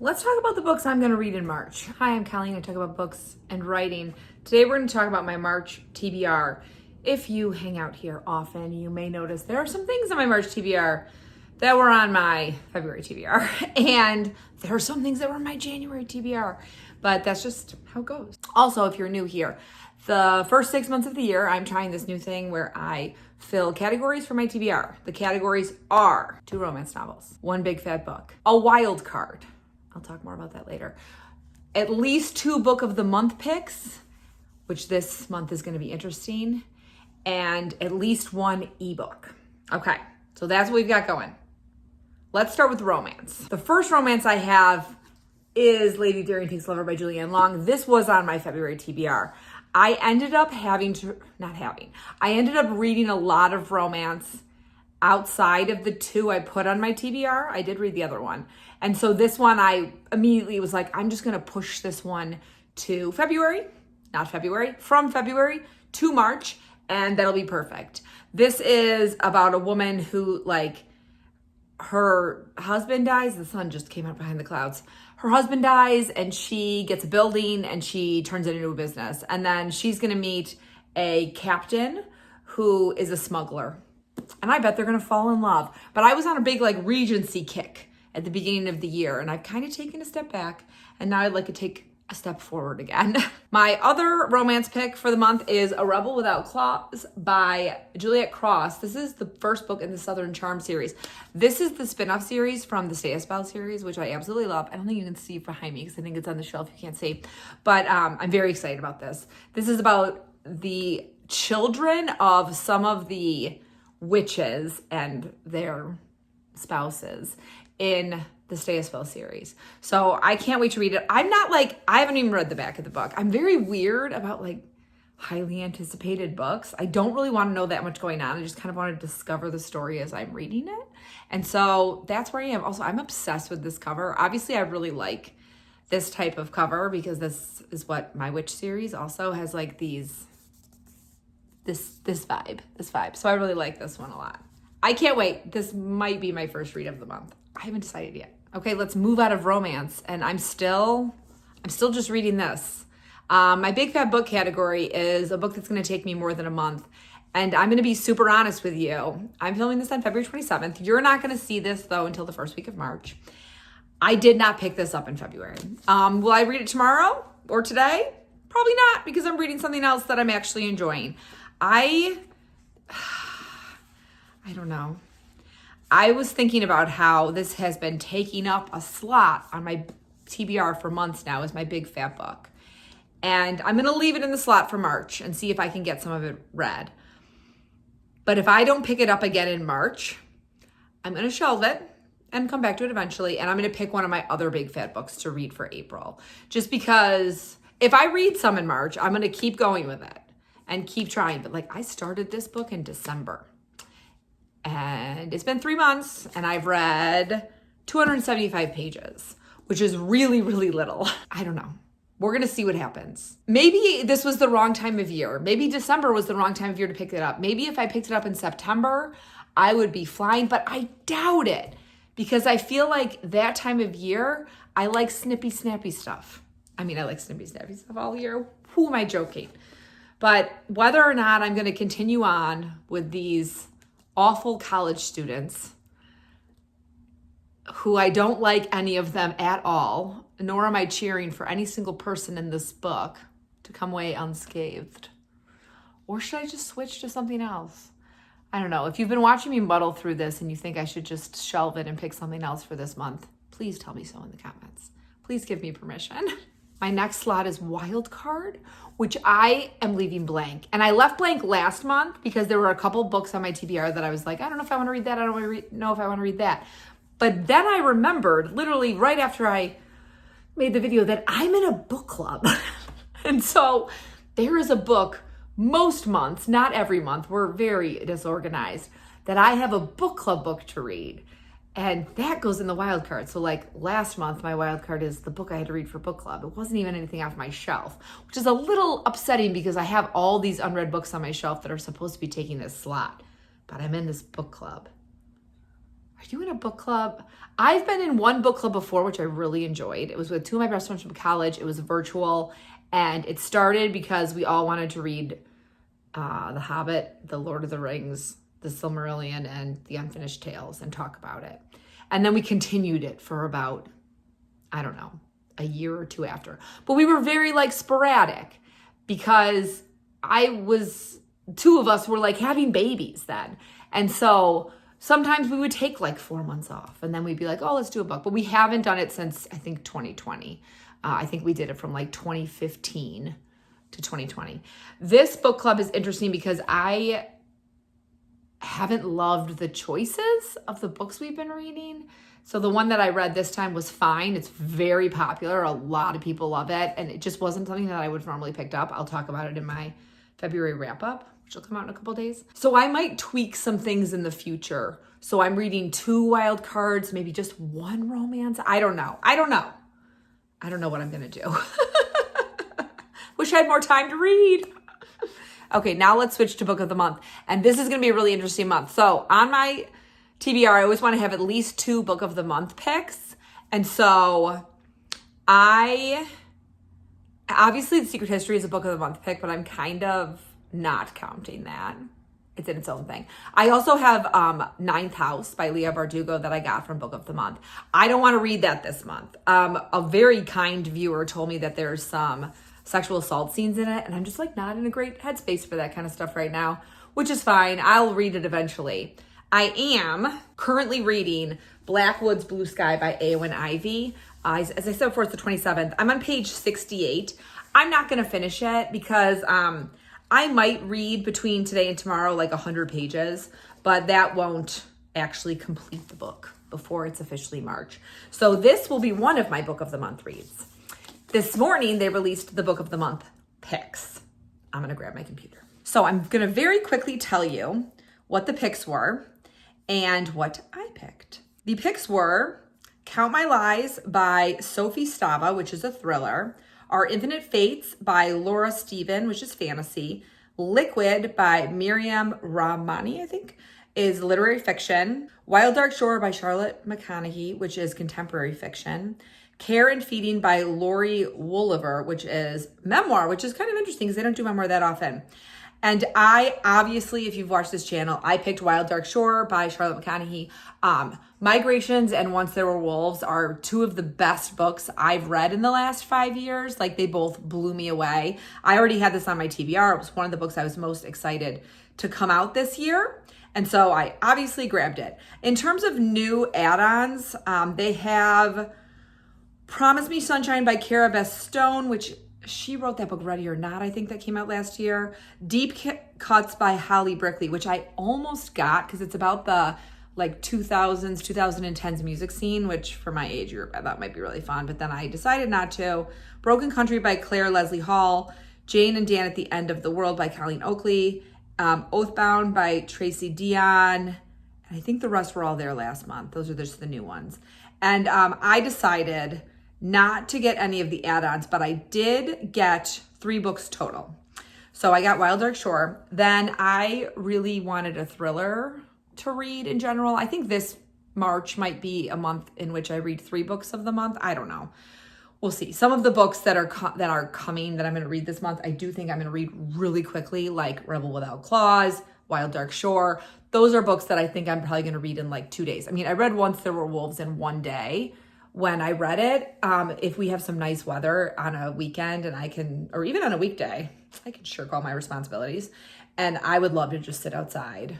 Let's talk about the books I'm going to read in March. Hi, I'm Colleen. I talk about books and writing. Today we're going to talk about my March TBR. If you hang out here often, you may notice there are some things on my March TBR that were on my February TBR, and there are some things that were on my January TBR, but that's just how it goes. Also, if you're new here, the first 6 months of the year, I'm trying this new thing where I fill categories for my TBR. The categories are 2 romance novels, 1 big fat book, a wild card. I'll talk more about that later. At least 2 book of the month picks, which this month is going to be interesting, and at least 1 ebook. Okay, so that's what we've got going. Let's start with romance. The first romance I have is Lady Daring Takes Lover by Julianne Long. This was on my February TBR. I ended up reading a lot of romance outside of the 2 I put on my TBR. I did read the other one. And so this one, I immediately was like, I'm just going to push this one to from February to March, and that'll be perfect. This is about a woman who, her husband dies. The sun just came out behind the clouds. Her husband dies, and she gets a building, and she turns it into a business. And then she's going to meet a captain who is a smuggler. And I bet they're going to fall in love. But I was on a big Regency kick at the beginning of the year, and I've kind of taken a step back, and now I'd like to take a step forward again. My other romance pick for the month is A Rebel Without Claws by Juliet Cross. This is the first book in the Southern Charm series. This is the spin-off series from the Stay a Spell series, which I absolutely love. I don't think you can see it behind me because I think it's on the shelf. You can't see. But I'm very excited about this. This is about the children of some of the witches and their spouses in the Stay a Spell series. So I can't wait to read it. I haven't even read the back of the book. I'm very weird about highly anticipated books. I don't really want to know that much going on. I just kind of want to discover the story as I'm reading it. And so that's where I am. Also, I'm obsessed with this cover. Obviously, I really like this type of cover because this is what my witch series also has, this vibe. So I really like this one a lot. I can't wait. This might be my first read of the month. I haven't decided yet. Okay, let's move out of romance. And I'm still just reading this. My big fat book category is a book that's going to take me more than a month. And I'm going to be super honest with you. I'm filming this on February 27th. You're not going to see this though until the first week of March. I did not pick this up in February. Will I read it tomorrow or today? Probably not, because I'm reading something else that I'm actually enjoying. I don't know. I was thinking about how this has been taking up a slot on my TBR for months now as my big fat book. And I'm going to leave it in the slot for March and see if I can get some of it read. But if I don't pick it up again in March, I'm going to shelve it and come back to it eventually. And I'm going to pick one of my other big fat books to read for April. Just because if I read some in March, I'm going to keep going with it and keep trying. But I started this book in December. And it's been 3 months, and I've read 275 pages, which is really, really little. I don't know. We're going to see what happens. Maybe this was the wrong time of year. Maybe December was the wrong time of year to pick it up. Maybe if I picked it up in September, I would be flying, but I doubt it because I feel like that time of year, I like snippy, snappy stuff. I mean, I like snippy, snappy stuff all year. Who am I joking? But whether or not I'm going to continue on with these awful college students who I don't like any of them at all, nor am I cheering for any single person in this book to come away unscathed. Or should I just switch to something else? I don't know. If you've been watching me muddle through this and you think I should just shelve it and pick something else for this month, please tell me so in the comments. Please give me permission. My next slot is Wild Card, which I am leaving blank. And I left blank last month because there were a couple books on my TBR that I was like, I don't know if I want to read that. I don't know if I want to read that. But then I remembered, literally right after I made the video, that I'm in a book club. And so there is a book most months, not every month, we're very disorganized, that I have a book club book to read. And that goes in the wild card. So last month, my wild card is the book I had to read for book club. It wasn't even anything off my shelf, which is a little upsetting because I have all these unread books on my shelf that are supposed to be taking this slot. But I'm in this book club. Are you in a book club? I've been in one book club before, which I really enjoyed. It was with two of my best friends from college. It was virtual, and it started because we all wanted to read The Hobbit, The Lord of the Rings, The Silmarillion, and The Unfinished Tales and talk about it. And then we continued it for about, I don't know, a year or two after. But we were very like sporadic because two of us were like having babies then. And so sometimes we would take like 4 months off and then we'd be like, oh, let's do a book. But we haven't done it since I think 2020. I think we did it from like 2015 to 2020. This book club is interesting because I haven't loved the choices of the books we've been reading. So the one that I read this time was fine. It's very popular. A lot of people love it. And it just wasn't something that I would normally picked up. I'll talk about it in my February wrap up, which will come out in a couple days. So I might tweak some things in the future. So I'm reading 2 wild cards, maybe just 1 romance. I don't know what I'm going to do. Wish I had more time to read. Okay, now let's switch to book of the month. And this is going to be a really interesting month. So on my TBR, I always want to have at least 2 book of the month picks. And so obviously The Secret History is a book of the month pick, but I'm kind of not counting that. It's in its own thing. I also have Ninth House by Leah Bardugo that I got from book of the month. I don't want to read that this month. A very kind viewer told me that there's some sexual assault scenes in it, and I'm just like not in a great headspace for that kind of stuff right now, which is fine. I'll read it eventually. I am currently reading Blackwood's Blue Sky by Eowyn Ivey. As I said before, it's the 27th. I'm on page 68. I'm not going to finish it because I might read between today and tomorrow like 100 pages, but that won't actually complete the book before it's officially March. So this will be one of my book of the month reads. This morning, they released the book of the month picks. I'm going to grab my computer. So I'm going to very quickly tell you what the picks were and what I picked. The picks were Count My Lies by Sophie Stava, which is a thriller. Our Infinite Fates by Laura Steven, which is fantasy. Liquid by Miriam Rahmani, I think, is literary fiction. Wild Dark Shore by Charlotte McConaughey, which is contemporary fiction. Care and Feeding by Lori Woolever, which is memoir, which is kind of interesting because they don't do memoir that often. And I, obviously, if you've watched this channel, I picked Wild Dark Shore by Charlotte McConaughey. Migrations and Once There Were Wolves are 2 of the best books I've read in the last 5 years. Like, they both blew me away. I already had this on my TBR. It was one of the books I was most excited to come out this year. And so I obviously grabbed it. In terms of new add-ons, they have Promise Me Sunshine by Cara Beth Stone, which she wrote that book, Ready or Not, I think that came out last year. Deep Cuts by Holly Brickley, which I almost got because it's about the like 2000s, 2010s music scene, which for my age group, I thought might be really fun, but then I decided not to. Broken Country by Claire Leslie Hall. Jane and Dan at the End of the World by Colleen Oakley. Oathbound by Tracy Dion. And I think the rest were all there last month. Those are just the new ones. And I decided not to get any of the add-ons, but I did get 3 books total. So I got Wild Dark Shore. Then I really wanted a thriller to read in general. I think this March might be a month in which I read 3 books of the month. I don't know. We'll see. Some of the books that are coming that I'm going to read this month, I do think I'm going to read really quickly, like Rebel Without Claws, Wild Dark Shore. Those are books that I think I'm probably going to read in like 2 days. I mean, I read Once There Were Wolves in 1 day when I read it. If we have some nice weather on a weekend and I can, or even on a weekday, I can shirk all my responsibilities. And I would love to just sit outside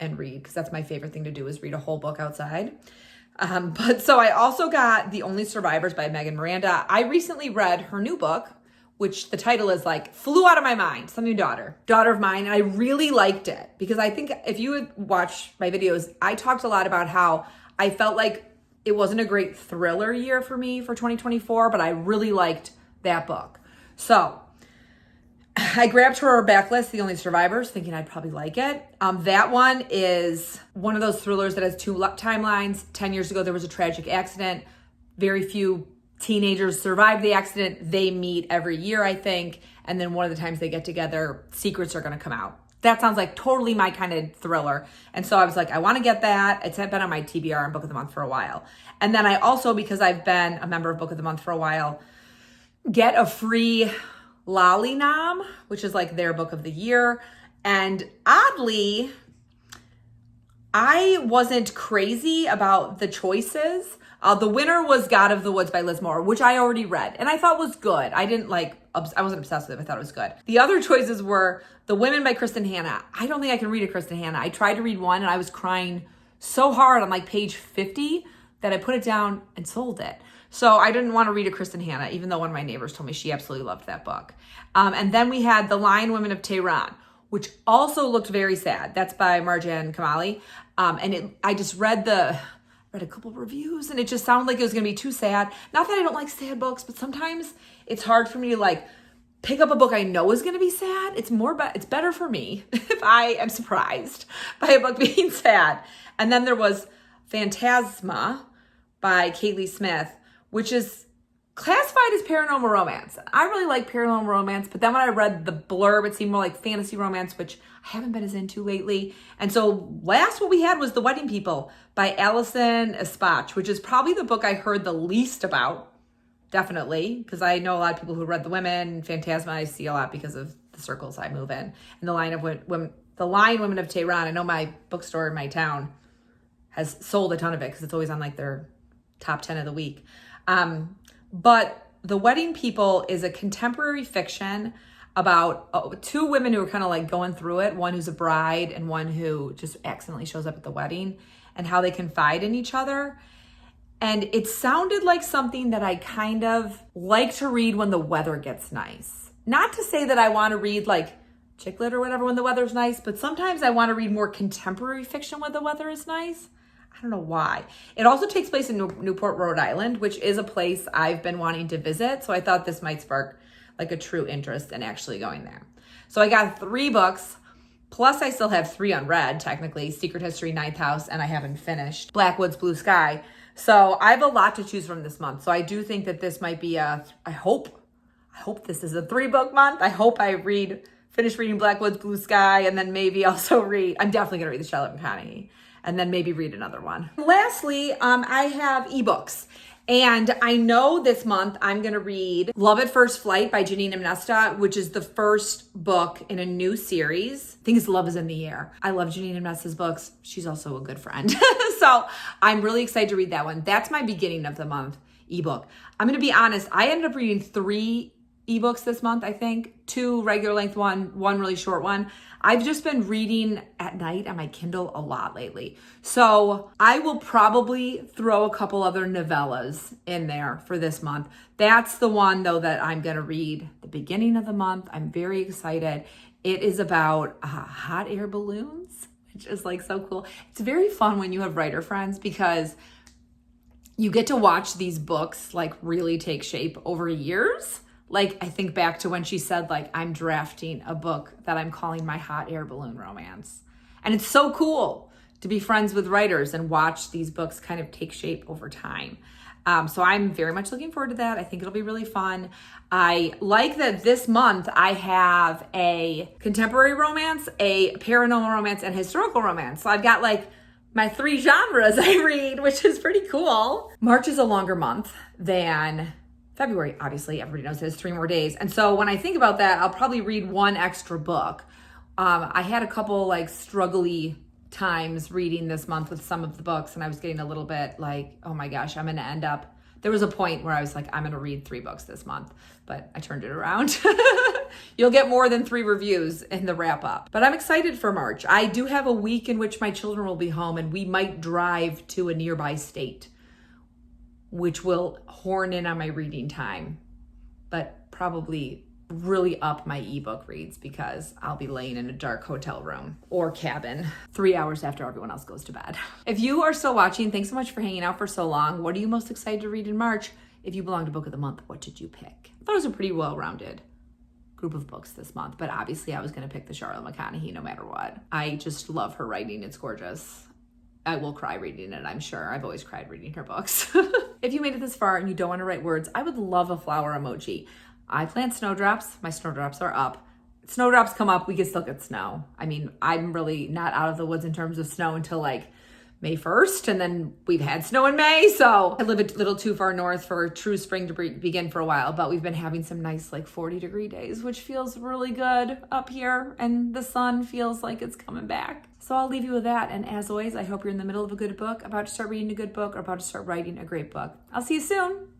and read because that's my favorite thing to do is read a whole book outside. But so I also got The Only Survivors by Megan Miranda. I recently read her new book, which the title is like Flew Out of My Mind, some new daughter of mine. And I really liked it because I think if you would watch my videos, I talked a lot about how I felt like it wasn't a great thriller year for me for 2024, but I really liked that book. So I grabbed her backlist, The Only Survivors, thinking I'd probably like it. That one is one of those thrillers that has 2 timelines. 10 years ago, there was a tragic accident. Very few teenagers survive the accident. They meet every year, I think. And then one of the times they get together, secrets are going to come out. that sounds like totally my kind of thriller. And so I was like, I want to get that. It's been on my TBR and Book of the Month for a while. And then I also, because I've been a member of Book of the Month for a while, get a free Lolly Nom, which is like their book of the year. And oddly, I wasn't crazy about the choices. The winner was God of the Woods by Liz Moore, which I already read and I thought was good. I wasn't obsessed with it. I thought it was good. The other choices were The Women by Kristen Hanna. I don't think I can read a Kristen Hanna. I tried to read one and I was crying so hard on like page 50 that I put it down and sold it. So I didn't want to read a Kristen Hanna, even though one of my neighbors told me she absolutely loved that book. And then we had The Lion Women of Tehran, which also looked very sad. That's by Marjan Kamali. I just read a couple of reviews and it just sounded like it was going to be too sad. Not that I don't like sad books, but sometimes it's hard for me to like pick up a book I know is going to be sad. It's better for me if I am surprised by a book being sad. And then there was Phantasma by Kaylee Smith, which is classified as paranormal romance. I really like paranormal romance, but then when I read the blurb, it seemed more like fantasy romance, which I haven't been as into lately. And so last what we had was The Wedding People by Alison Espach, which is probably the book I heard the least about, definitely, because I know a lot of people who read The Women. Phantasma I see a lot because of the circles I move in. And The Lion Women of Tehran, I know my bookstore in my town has sold a ton of it because it's always on like their top 10 of the week. But The Wedding People is a contemporary fiction about two women who are kind of like going through it, one who's a bride and one who just accidentally shows up at the wedding, and how they confide in each other. And it sounded like something that I kind of like to read when the weather gets nice. Not to say that I want to read like chick lit or whatever when the weather's nice, but sometimes I want to read more contemporary fiction when the weather is nice. I don't know why. It also takes place in Newport, Rhode Island, which is a place I've been wanting to visit. So I thought this might spark like a true interest in actually going there. So I got 3 books, plus I still have 3 unread, technically. Secret History, Ninth House, and I haven't finished Blackwoods, Blue Sky. So I have a lot to choose from this month. So I do think that this might be I hope this is a 3-book month. I hope I finish reading Blackwoods, Blue Sky, and then maybe also I'm definitely going to read the Charlotte McConaughey, and then maybe read another one. Lastly, I have ebooks. And I know this month I'm going to read Love at First Flight by Janine Imnesta, which is the first book in a new series. I think it's Love is in the Air. I love Janine Imnesta's books. She's also a good friend. So I'm really excited to read that one. That's my beginning of the month ebook. I'm going to be honest. I ended up reading 3 ebooks this month, I think. 2 regular length, one really short one. I've just been reading at night on my Kindle a lot lately. So I will probably throw a couple other novellas in there for this month. That's the one though that I'm going to read the beginning of the month. I'm very excited. It is about hot air balloons, which is like so cool. It's very fun when you have writer friends because you get to watch these books like really take shape over years. Like, I think back to when she said, like, I'm drafting a book that I'm calling my hot air balloon romance. And it's so cool to be friends with writers and watch these books kind of take shape over time. So I'm very much looking forward to that. I think it'll be really fun. I like that this month I have a contemporary romance, a paranormal romance, and historical romance. So I've got like my 3 genres I read, which is pretty cool. March is a longer month than February, obviously. Everybody knows there's 3 more days. And so when I think about that, I'll probably read 1 extra book. I had a couple like struggly times reading this month with some of the books, and I was getting a little bit like, oh my gosh, I'm going to end up. There was a point where I was like, I'm going to read 3 books this month, but I turned it around. You'll get more than 3 reviews in the wrap up. But I'm excited for March. I do have a week in which my children will be home, and we might drive to a nearby state, which will horn in on my reading time, but probably really up my ebook reads because I'll be laying in a dark hotel room or cabin 3 hours after everyone else goes to bed. If you are still watching, thanks so much for hanging out for so long. What are you most excited to read in March? If you belong to Book of the Month, what did you pick? I thought it was a pretty well-rounded group of books this month, but obviously I was going to pick the Charlotte McConaughey no matter what. I just love her writing. It's gorgeous. I will cry reading it, I'm sure. I've always cried reading her books. If you made it this far and you don't want to write words, I would love a flower emoji. I plant snowdrops. My snowdrops are up. snowdrops come up, we can still get snow. I mean, I'm really not out of the woods in terms of snow until like May 1st, and then we've had snow in May, so I live a little too far north for true spring to begin for a while, but we've been having some nice like 40-degree days, which feels really good up here, and the sun feels like it's coming back. So I'll leave you with that, and as always, I hope you're in the middle of a good book, about to start reading a good book, or about to start writing a great book. I'll see you soon.